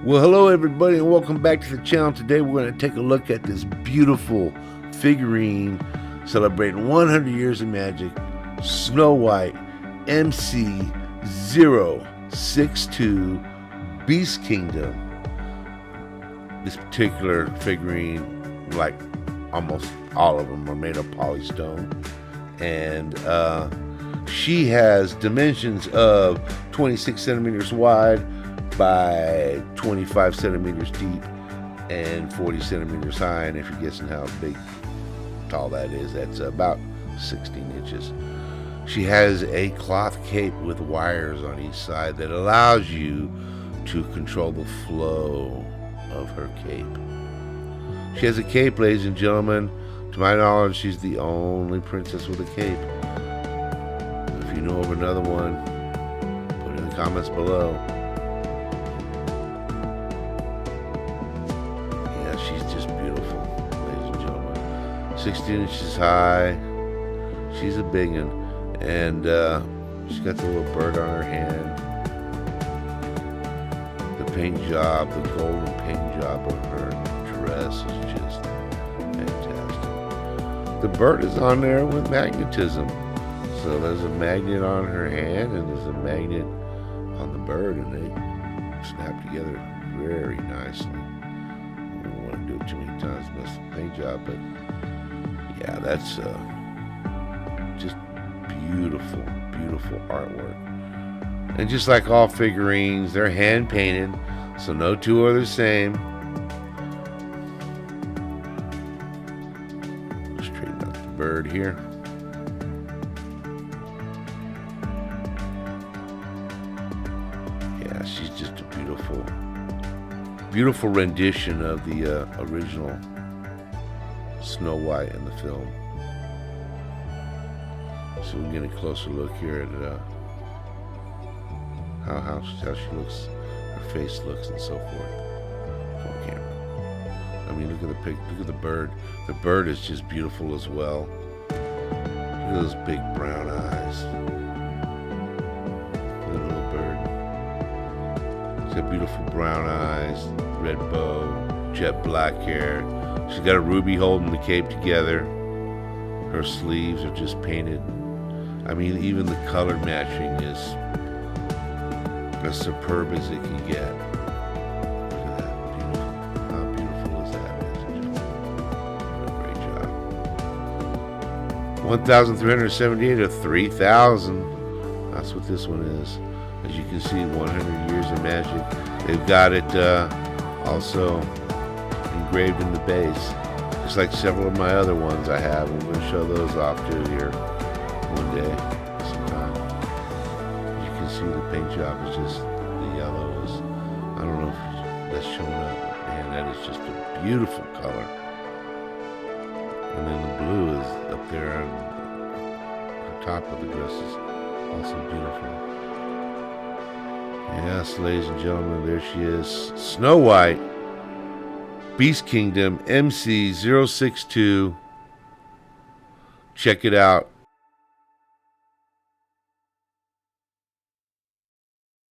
Well, hello everybody and welcome back to the channel. Today we're going to take a look at this beautiful figurine celebrating 100 years of magic, Snow White MC-062 Beast Kingdom. This particular figurine, like almost all of them, are made of polystone, and she has dimensions of 26 centimeters wide by 25 centimeters deep and 40 centimeters high. And if you're guessing how tall that is, that's about 16 inches. She has a cloth cape with wires on each side that allows you to control the flow of her cape. She has a cape, ladies and gentlemen. To my knowledge, she's the only princess with a cape. If you know of another one, put it in the comments below. She's just beautiful, ladies and gentlemen. 16 inches high. She's a big one. And she's got the little bird on her hand. The paint job, the golden paint job of her dress is just fantastic. The bird is on there with magnetism. So there's a magnet on her hand and there's a magnet on the bird, and they snap together very nicely. Do it too many times, mess the paint job, but yeah, that's just beautiful artwork. And just like all figurines, they're hand painted, so no two are the same. Straighten out the bird here. Yeah, she's just a beautiful rendition of the original Snow White in the film. So we can get a closer look here at how she looks, her face looks, and so forth. On camera. I mean, look at the bird. The bird is just beautiful as well. Look at those big brown eyes. She's got beautiful brown eyes, red bow, jet black hair. She's got a ruby holding the cape together. Her sleeves are just painted. I mean, even the color matching is as superb as it can get. Look at that, beautiful. How beautiful is that? What a great job. 1,378 or 3,000. That's what this one is. As you can see, 100 years of magic. They've got it also engraved in the base, just like several of my other ones I have. I'm going to show those off too here one day, sometime. You can see the paint job is just, the yellow is, I don't know if that's showing up, but man, that is just a beautiful color. And then the blue is up there on the top of the dress is also beautiful. Yes, ladies and gentlemen, there she is. Snow White, Beast Kingdom, MC-062. Check it out.